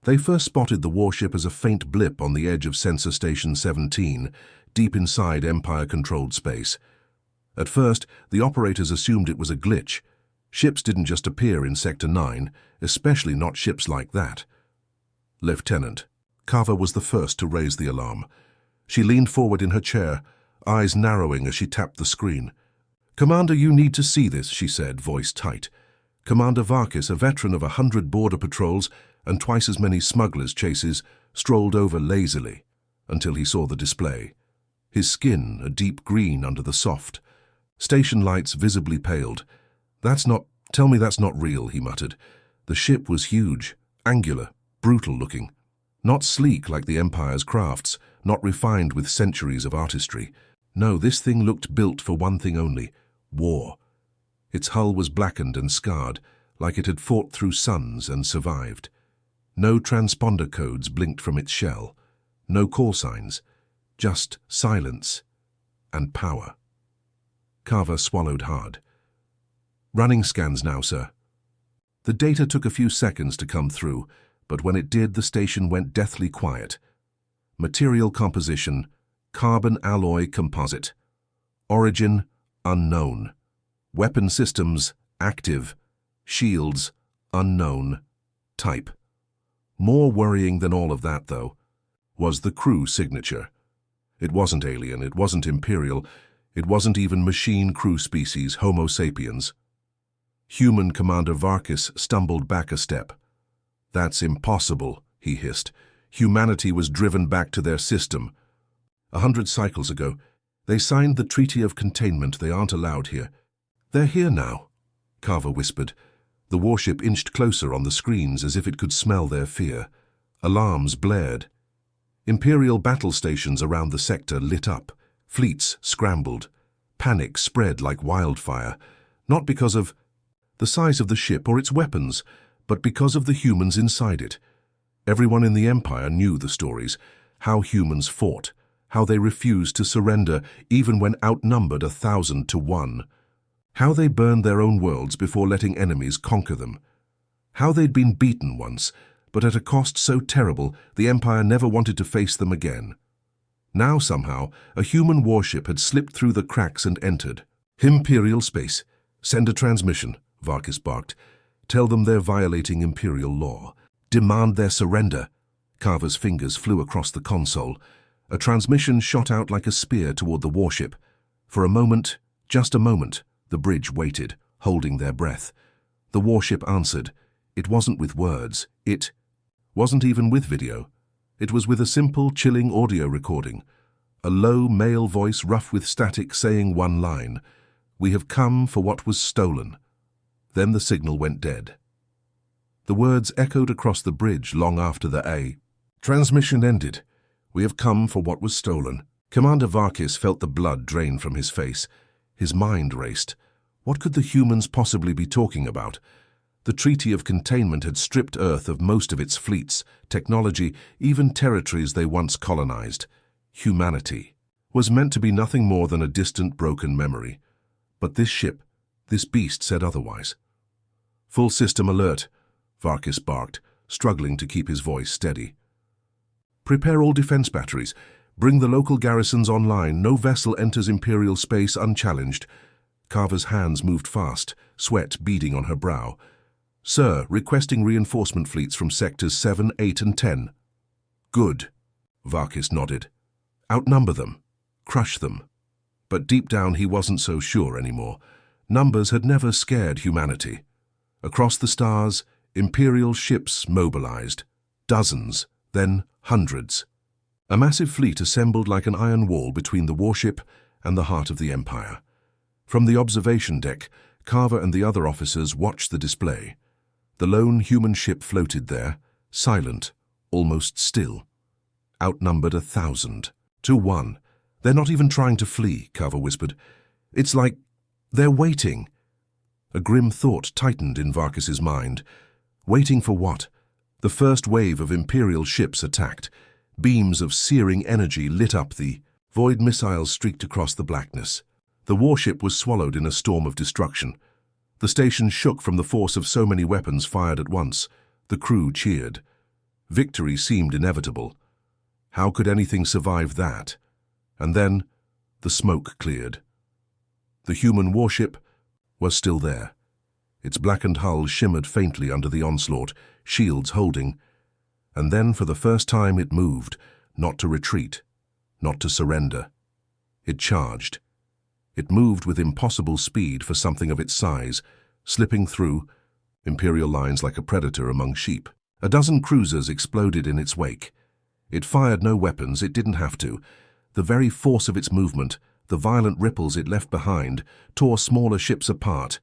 They first spotted the warship as a faint blip on the edge of Sensor Station 17, deep inside Empire-controlled space. At first, the operators assumed it was a glitch. Ships didn't just appear in Sector 9, especially not ships like that. Lieutenant, Carver was the first to raise the alarm. She leaned forward in her chair, eyes narrowing as she tapped the screen. "Commander, you need to see this," she said, voice tight. Commander Varkis, a veteran of 100 border patrols and twice as many smugglers' chases, strolled over lazily until he saw the display. His skin a deep green under the soft. Station lights visibly paled. Tell me that's not real," he muttered. The ship was huge, angular, brutal-looking. Not sleek like the Empire's crafts, not refined with centuries of artistry. No, this thing looked built for one thing only: war. Its hull was blackened and scarred, like it had fought through suns and survived. No transponder codes blinked from its shell. No call signs. Just silence and power. Carver swallowed hard. "Running scans now, sir." The data took a few seconds to come through, but when it did, the station went deathly quiet. Material composition: carbon alloy composite. Origin: unknown. Weapon systems: active. Shields: unknown. Type. More worrying than all of that, though, was the crew signature. It wasn't alien, it wasn't Imperial, it wasn't even machine crew species Homo sapiens. Human Commander Varkis stumbled back a step. "That's impossible," he hissed. "Humanity was driven back to their system. 100 cycles ago, they signed the Treaty of Containment. They aren't allowed here." "They're here now," Carver whispered. The warship inched closer on the screens as if it could smell their fear. Alarms blared. Imperial battle stations around the sector lit up. Fleets scrambled. Panic spread like wildfire, not because of the size of the ship or its weapons, but because of the humans inside it. Everyone in the Empire knew the stories, how humans fought, how they refused to surrender even when outnumbered 1,000 to 1, how they burned their own worlds before letting enemies conquer them, how they'd been beaten once, but at a cost so terrible the Empire never wanted to face them again. Now somehow a human warship had slipped through the cracks and entered. "Imperial space. Send a transmission," Varkis barked. "Tell them they're violating Imperial law. Demand their surrender." Carver's fingers flew across the console. A transmission shot out like a spear toward the warship. For a moment, just a moment, the bridge waited, holding their breath. The warship answered. It wasn't with words. It wasn't even with video. It was with a simple, chilling audio recording. A low male voice, rough with static, saying one line: "We have come for what was stolen." Then the signal went dead. The words echoed across the bridge long after the transmission ended. "We have come for what was stolen." Commander Varkis felt the blood drain from his face. His mind raced. What could the humans possibly be talking about? The Treaty of Containment had stripped Earth of most of its fleets, technology, even territories they once colonized. Humanity was meant to be nothing more than a distant, broken memory. But this ship, this beast, said otherwise. "Full system alert," Varkis barked, struggling to keep his voice steady. "Prepare all defense batteries. Bring the local garrisons online. No vessel enters Imperial space unchallenged." Carver's hands moved fast, sweat beading on her brow. "Sir, requesting reinforcement fleets from sectors 7, 8, and 10. "Good," Varkis nodded. "Outnumber them. Crush them." But deep down he wasn't so sure anymore. Numbers had never scared humanity. Across the stars, Imperial ships mobilized. Dozens, then hundreds. A massive fleet assembled like an iron wall between the warship and the heart of the Empire. From the observation deck, Carver and the other officers watched the display. The lone human ship floated there, silent, almost still. Outnumbered 1,000 to 1. "They're not even trying to flee," Carver whispered. "It's like they're waiting." A grim thought tightened in Varkis's mind. Waiting for what? The first wave of Imperial ships attacked. Beams of searing energy lit up the void. Missiles streaked across the blackness. The warship was swallowed in a storm of destruction. The station shook from the force of so many weapons fired at once. The crew cheered. Victory seemed inevitable. How could anything survive that? And then, the smoke cleared. The human warship was still there. Its blackened hull shimmered faintly under the onslaught, shields holding. And then, for the first time, it moved, not to retreat, not to surrender. It charged. It moved with impossible speed for something of its size, slipping through Imperial lines like a predator among sheep. A dozen cruisers exploded in its wake. It fired no weapons, it didn't have to. The very force of its movement, the violent ripples it left behind, tore smaller ships apart.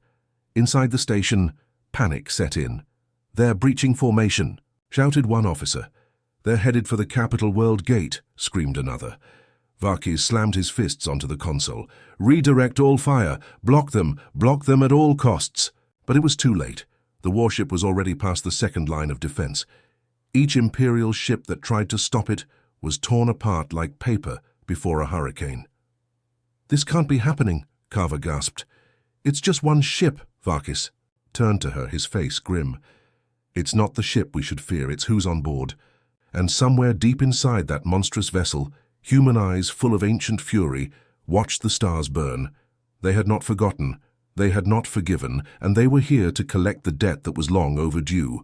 Inside the station, panic set in. "They're breaching formation," shouted one officer. "They're headed for the Capital World Gate," screamed another. Varkis slammed his fists onto the console. "Redirect all fire! Block them at all costs!" But it was too late. The warship was already past the second line of defense. Each Imperial ship that tried to stop it was torn apart like paper before a hurricane. "This can't be happening," Carver gasped. "It's just one ship," Varkis turned to her, his face grim. "It's not the ship we should fear, it's who's on board." And somewhere deep inside that monstrous vessel, human eyes full of ancient fury watched the stars burn. They had not forgotten, they had not forgiven, and they were here to collect the debt that was long overdue.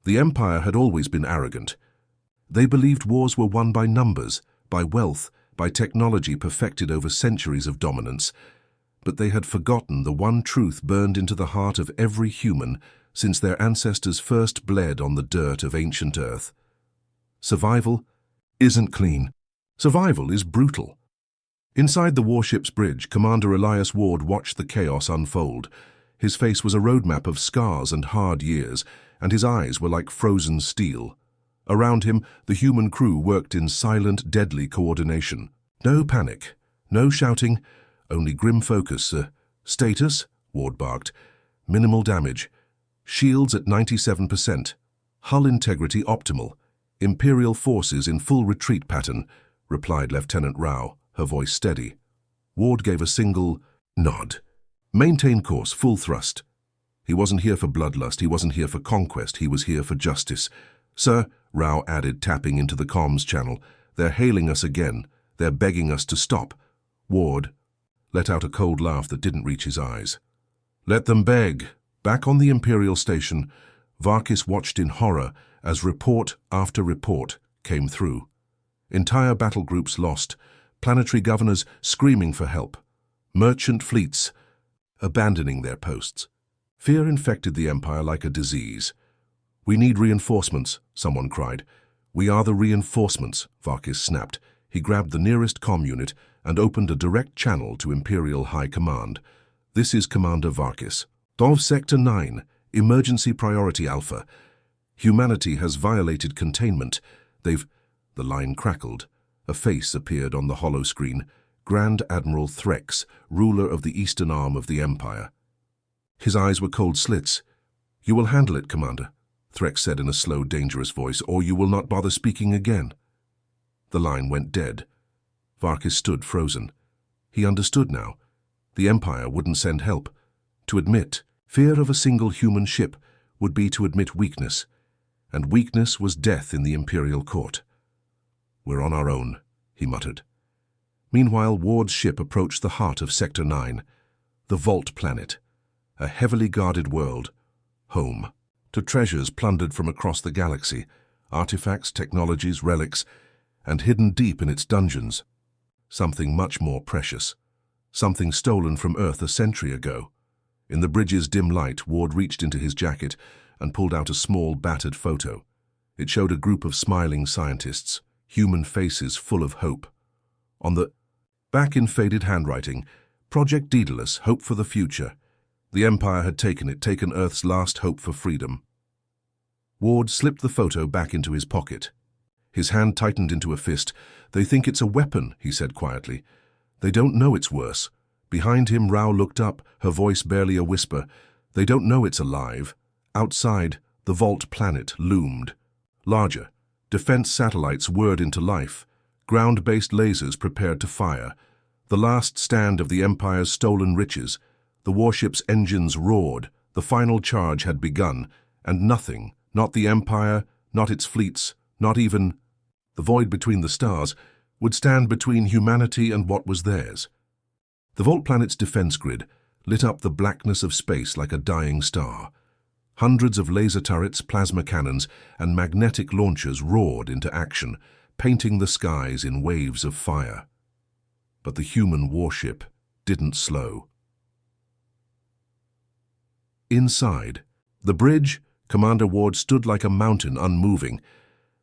The Empire had always been arrogant. They believed wars were won by numbers, by wealth, by technology perfected over centuries of dominance. But they had forgotten the one truth burned into the heart of every human since their ancestors first bled on the dirt of ancient Earth. Survival isn't clean. Survival is brutal. Inside the warship's bridge, Commander Elias Ward watched the chaos unfold. His face was a roadmap of scars and hard years, and his eyes were like frozen steel. Around him, the human crew worked in silent, deadly coordination. No panic, no shouting, only grim focus. "Status?" Ward barked. "Minimal damage. Shields at 97%. Hull integrity optimal. Imperial forces in full retreat pattern," replied Lieutenant Rao, her voice steady. Ward gave a single nod. "Maintain course, full thrust." He wasn't here for bloodlust, he wasn't here for conquest, he was here for justice. "Sir," Rao added, tapping into the comms channel, "they're hailing us again. They're begging us to stop." Ward let out a cold laugh that didn't reach his eyes. "Let them beg." Back on the Imperial station, Varkis watched in horror as report after report came through. Entire battle groups lost, planetary governors screaming for help, merchant fleets abandoning their posts. Fear infected the Empire like a disease. "We need reinforcements," someone cried. "We are the reinforcements," Varkis snapped. He grabbed the nearest comm unit and opened a direct channel to Imperial High Command. "This is Commander Varkis. Of Sector 9, Emergency Priority Alpha. Humanity has violated containment. The line crackled. A face appeared on the hollow screen. Grand Admiral Threx, ruler of the eastern arm of the Empire. His eyes were cold slits. "You will handle it, Commander," Threx said in a slow, dangerous voice, "or you will not bother speaking again." The line went dead. Varkis stood frozen. He understood now. The Empire wouldn't send help. To admit fear of a single human ship would be to admit weakness, and weakness was death in the Imperial court. "We're on our own," he muttered. Meanwhile, Ward's ship approached the heart of Sector 9, the Vault Planet, a heavily guarded world, home to treasures plundered from across the galaxy, artifacts, technologies, relics, and hidden deep in its dungeons, something much more precious, something stolen from Earth a century ago. In the bridge's dim light, Ward reached into his jacket and pulled out a small, battered photo. It showed a group of smiling scientists, human faces full of hope. On the back, in faded handwriting, "Project Daedalus, Hope for the Future." The Empire had taken Earth's last hope for freedom. Ward slipped the photo back into his pocket. His hand tightened into a fist. "They think it's a weapon," he said quietly. "They don't know it's worse." Behind him, Rao looked up, her voice barely a whisper. "They don't know it's alive." Outside, the Vault Planet loomed. Larger, defense satellites whirred into life. Ground-based lasers prepared to fire. The last stand of the Empire's stolen riches. The warship's engines roared. The final charge had begun, and nothing, not the Empire, not its fleets, not even the void between the stars, would stand between humanity and what was theirs. The Vault planet's defense grid lit up the blackness of space like a dying star. Hundreds of laser turrets, plasma cannons, and magnetic launchers roared into action, painting the skies in waves of fire. But the human warship didn't slow. Inside the bridge, Commander Ward stood like a mountain unmoving,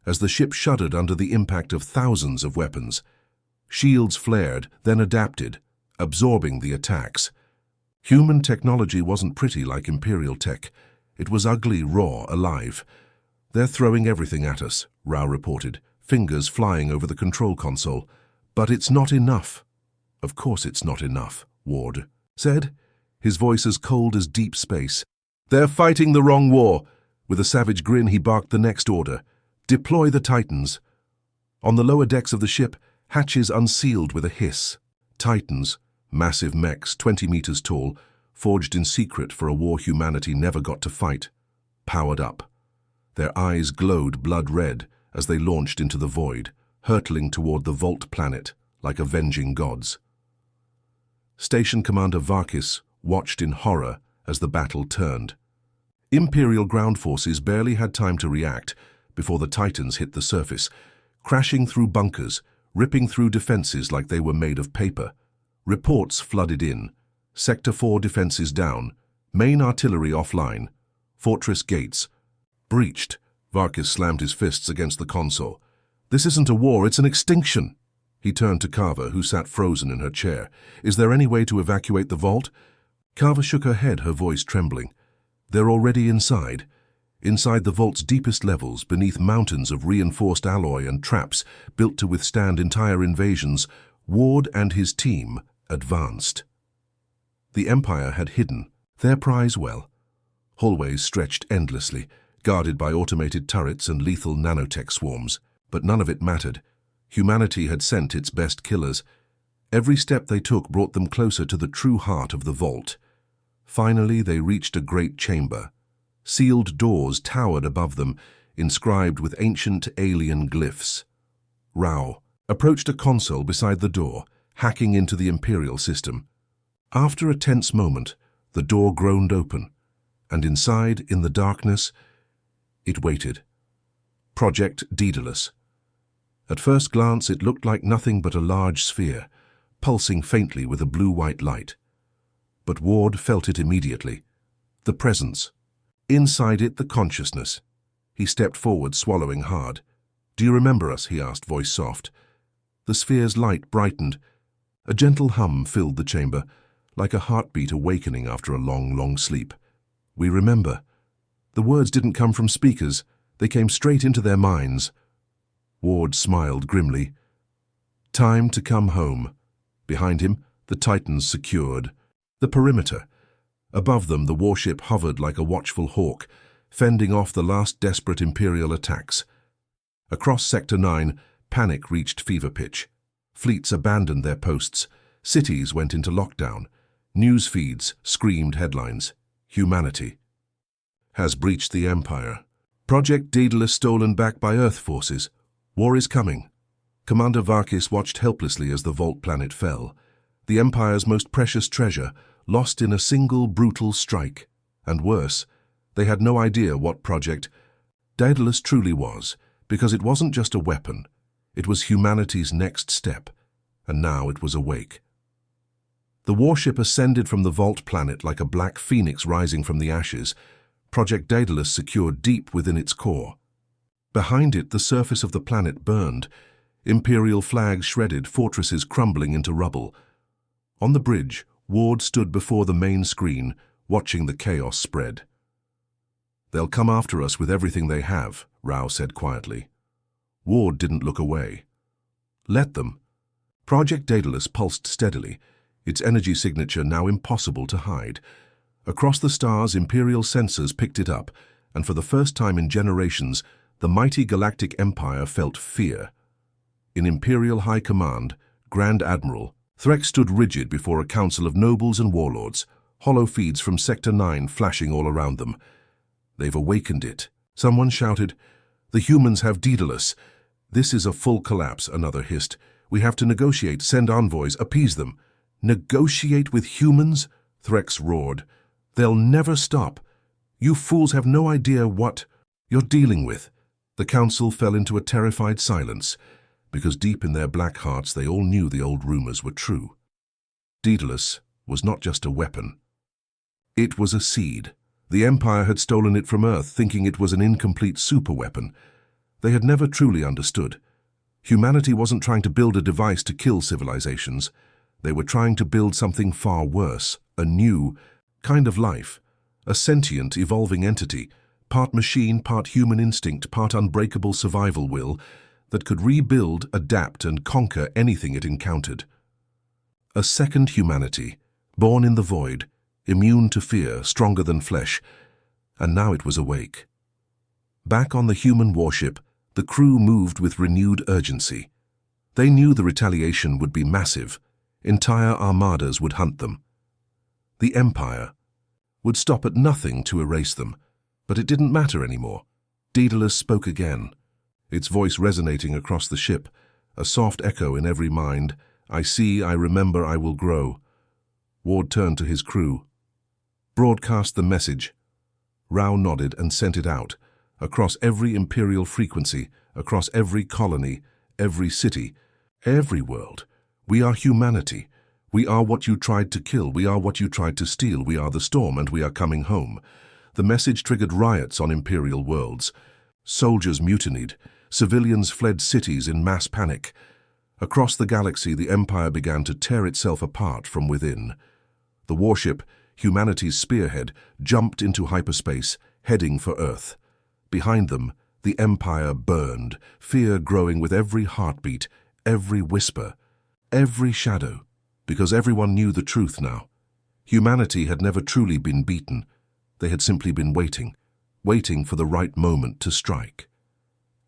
as the ship shuddered under the impact of thousands of weapons. Shields flared, then adapted, absorbing the attacks. Human technology wasn't pretty like Imperial tech. It was ugly, raw, alive. "They're throwing everything at us," Rao reported, fingers flying over the control console. "But it's not enough." "Of course it's not enough," Ward said, his voice as cold as deep space. "They're fighting the wrong war." With a savage grin, he barked the next order. "Deploy the Titans." On the lower decks of the ship, hatches unsealed with a hiss. Titans, massive mechs 20 meters tall, forged in secret for a war humanity never got to fight, powered up. Their eyes glowed blood red as they launched into the void, hurtling toward the Vault planet like avenging gods. Station Commander Varkis watched in horror as the battle turned. Imperial ground forces barely had time to react before the Titans hit the surface, crashing through bunkers, ripping through defenses like they were made of paper. Reports flooded in. Sector 4 defenses down, main artillery offline, fortress gates breached. Varkis slammed his fists against the console. "This isn't a war, it's an extinction." He turned to Carver, who sat frozen in her chair. "Is there any way to evacuate the Vault?" Carver shook her head, her voice trembling. "They're already inside. Inside the Vault's deepest levels, beneath mountains of reinforced alloy and traps built to withstand entire invasions, Ward and his team advanced. The Empire had hidden their prize well. Hallways stretched endlessly, guarded by automated turrets and lethal nanotech swarms. But none of it mattered. Humanity had sent its best killers. Every step they took brought them closer to the true heart of the Vault. Finally, they reached a great chamber. Sealed doors towered above them, inscribed with ancient alien glyphs. Rao approached a console beside the door, hacking into the Imperial system. After a tense moment, the door groaned open, and inside, in the darkness, it waited. Project Daedalus. At first glance, it looked like nothing but a large sphere, pulsing faintly with a blue-white light. But Ward felt it immediately. The presence. Inside it, the consciousness. He stepped forward, swallowing hard. "Do you remember us?" he asked, voice soft. The sphere's light brightened. A gentle hum filled the chamber, like a heartbeat awakening after a long, long sleep. "We remember." The words didn't come from speakers. They came straight into their minds. Ward smiled grimly. Time to come home. Behind him, the Titans secured the perimeter. Above them, the warship hovered like a watchful hawk, fending off the last desperate Imperial attacks. Across Sector 9, panic reached fever pitch. Fleets abandoned their posts. Cities went into lockdown. News feeds screamed headlines. Humanity has breached the Empire. Project Daedalus stolen back by Earth forces. War is coming. Commander Varkis watched helplessly as the Vault planet fell. The Empire's most precious treasure, lost in a single brutal strike. And worse, they had no idea what Project Daedalus truly was, because it wasn't just a weapon. It was humanity's next step, and now it was awake. The warship ascended from the Vault planet like a black phoenix rising from the ashes, Project Daedalus secured deep within its core. Behind it, the surface of the planet burned, Imperial flags shredded, fortresses crumbling into rubble. On the bridge, Ward stood before the main screen, watching the chaos spread. "They'll come after us with everything they have," Rao said quietly. Ward didn't look away. "Let them." Project Daedalus pulsed steadily, its energy signature now impossible to hide. Across the stars, Imperial sensors picked it up, and for the first time in generations, the mighty Galactic Empire felt fear. In Imperial High Command, Grand Admiral, Threk stood rigid before a council of nobles and warlords, hollow feeds from Sector 9 flashing all around them. "They've awakened it," someone shouted. The humans have Daedalus. This is a full collapse, another hissed. We have to negotiate, send envoys, appease them. Negotiate with humans? Threx roared. They'll never stop. You fools have no idea what you're dealing with. The council fell into a terrified silence, because deep in their black hearts they all knew the old rumors were true. Daedalus was not just a weapon. It was a seed. The Empire had stolen it from Earth, thinking it was an incomplete superweapon. They had never truly understood. Humanity wasn't trying to build a device to kill civilizations. They were trying to build something far worse, a new kind of life, a sentient, evolving entity, part machine, part human instinct, part unbreakable survival will, that could rebuild, adapt, and conquer anything it encountered. A second humanity, born in the void, immune to fear, stronger than flesh, and now it was awake. Back on the human warship, the crew moved with renewed urgency. They knew the retaliation would be massive. Entire armadas would hunt them. The Empire would stop at nothing to erase them, but it didn't matter anymore. Daedalus spoke again, its voice resonating across the ship, a soft echo in every mind. I see, I remember, I will grow. Ward turned to his crew. Broadcast the message. Rao nodded and sent it out, across every Imperial frequency, across every colony, every city, every world. We are humanity. We are what you tried to kill. We are what you tried to steal. We are the storm, and we are coming home. The message triggered riots on Imperial worlds. Soldiers mutinied. Civilians fled cities in mass panic. Across the galaxy, the Empire began to tear itself apart from within. The warship, humanity's spearhead, jumped into hyperspace, heading for Earth. Behind them, the Empire burned, fear growing with every heartbeat, every whisper, every shadow, because everyone knew the truth now. Humanity had never truly been beaten. They had simply been waiting for the right moment to strike.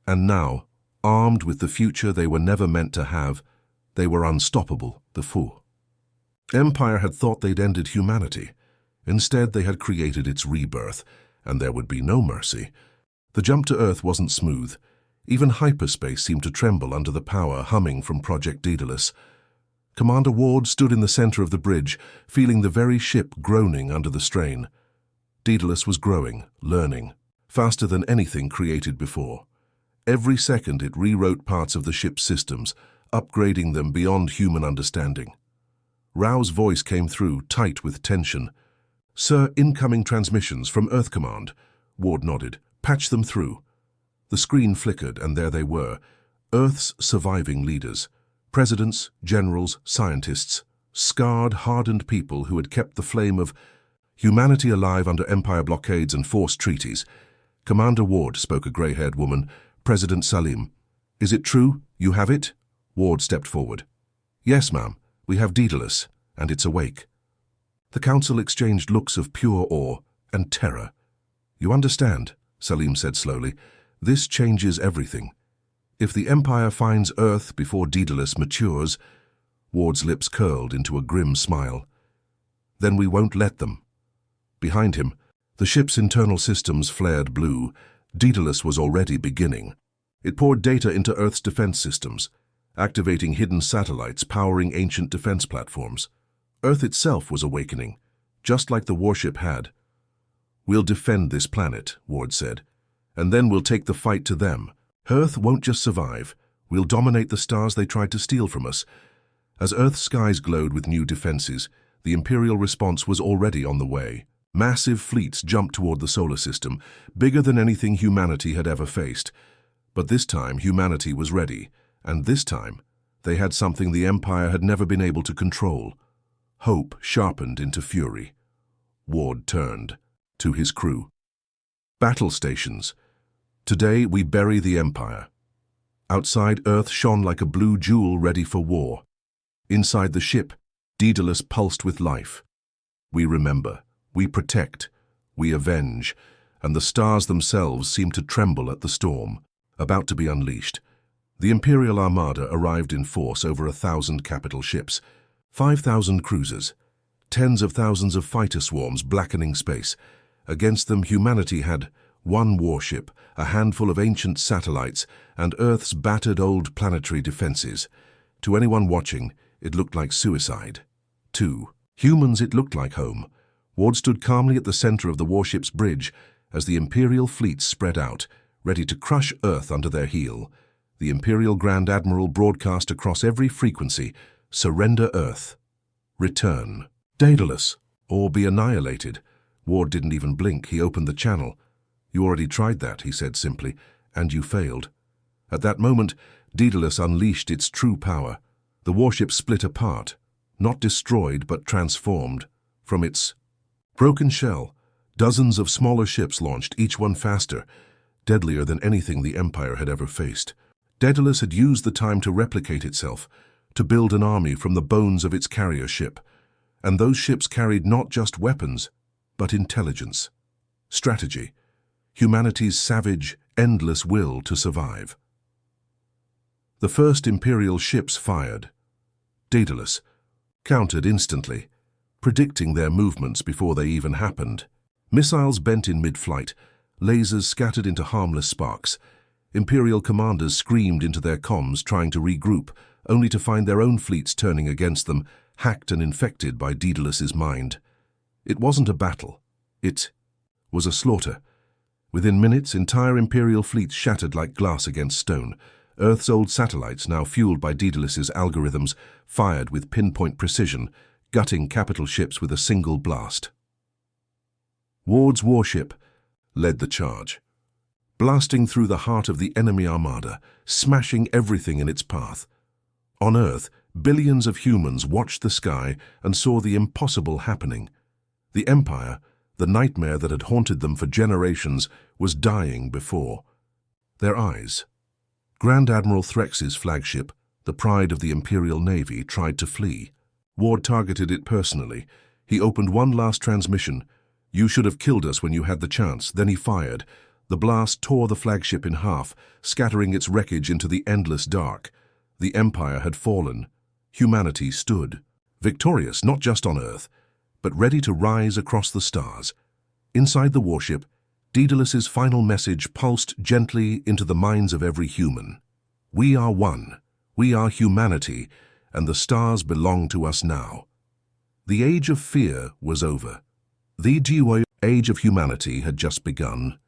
And now, armed with the future they were never meant to have, they were unstoppable, the foe. Empire had thought they'd ended humanity. Instead, they had created its rebirth, and there would be no mercy. The jump to Earth wasn't smooth. Even hyperspace seemed to tremble under the power humming from Project Daedalus. Commander Ward stood in the center of the bridge, feeling the very ship groaning under the strain. Daedalus was growing, learning, faster than anything created before. Every second it rewrote parts of the ship's systems, upgrading them beyond human understanding. Rao's voice came through, tight with tension. "Sir, incoming transmissions from Earth Command." Ward nodded. "Patch them through." The screen flickered, and there they were, Earth's surviving leaders. Presidents, generals, scientists, scarred, hardened people who had kept the flame of humanity alive under Empire blockades and forced treaties. "Commander Ward," spoke a grey-haired woman, "President Salim. Is it true? You have it?" Ward stepped forward. "Yes, ma'am. We have Daedalus, and it's awake." The council exchanged looks of pure awe and terror. "You understand," Salim said slowly, "this changes everything. If the Empire finds Earth before Daedalus matures," Ward's lips curled into a grim smile, "then we won't let them." Behind him, the ship's internal systems flared blue. Daedalus was already beginning. It poured data into Earth's defense systems, activating hidden satellites, powering ancient defense platforms. Earth itself was awakening, just like the warship had. "We'll defend this planet," Ward said, "and then we'll take the fight to them. Earth won't just survive. We'll dominate the stars they tried to steal from us." As Earth's skies glowed with new defenses, the Imperial response was already on the way. Massive fleets jumped toward the solar system, bigger than anything humanity had ever faced. But this time, humanity was ready, and this time, they had something the Empire had never been able to control. Hope sharpened into fury. Ward turned to his crew. "Battle stations. Today we bury the Empire." Outside, Earth shone like a blue jewel ready for war. Inside the ship, Daedalus pulsed with life. "We remember. We protect, we avenge," and the stars themselves seemed to tremble at the storm, about to be unleashed. The Imperial Armada arrived in force, over 1,000 capital ships, 5,000 cruisers, tens of thousands of fighter swarms blackening space. Against them, humanity had one warship, a handful of ancient satellites, and Earth's battered old planetary defenses. To anyone watching, it looked like suicide. To humans, it looked like home. Ward stood calmly at the center of the warship's bridge as the Imperial fleet spread out, ready to crush Earth under their heel. The Imperial Grand Admiral broadcast across every frequency, "Surrender Earth. Return. Daedalus, or be annihilated." Ward didn't even blink. He opened the channel. "You already tried that," he said simply, "and you failed." At that moment, Daedalus unleashed its true power. The warship split apart, not destroyed but transformed. From its broken shell, dozens of smaller ships launched, each one faster, deadlier than anything the Empire had ever faced. Daedalus had used the time to replicate itself, to build an army from the bones of its carrier ship. And those ships carried not just weapons, but intelligence, strategy, humanity's savage, endless will to survive. The first Imperial ships fired. Daedalus countered instantly, predicting their movements before they even happened. Missiles bent in mid-flight, lasers scattered into harmless sparks. Imperial commanders screamed into their comms, trying to regroup, only to find their own fleets turning against them, hacked and infected by Daedalus's mind. It wasn't a battle. It was a slaughter. Within minutes, entire Imperial fleets shattered like glass against stone. Earth's old satellites, now fueled by Daedalus's algorithms, fired with pinpoint precision, gutting capital ships with a single blast. Ward's warship led the charge, blasting through the heart of the enemy armada, smashing everything in its path. On Earth, billions of humans watched the sky and saw the impossible happening. The Empire, the nightmare that had haunted them for generations, was dying before their eyes. Grand Admiral Threx's flagship, the pride of the Imperial Navy, tried to flee. Ward targeted it personally. He opened one last transmission. "You should have killed us when you had the chance." Then he fired. The blast tore the flagship in half, scattering its wreckage into the endless dark. The Empire had fallen. Humanity stood, victorious not just on Earth, but ready to rise across the stars. Inside the warship, Daedalus's final message pulsed gently into the minds of every human. "We are one. We are humanity, and the stars belong to us now." The age of fear was over. The age of humanity had just begun.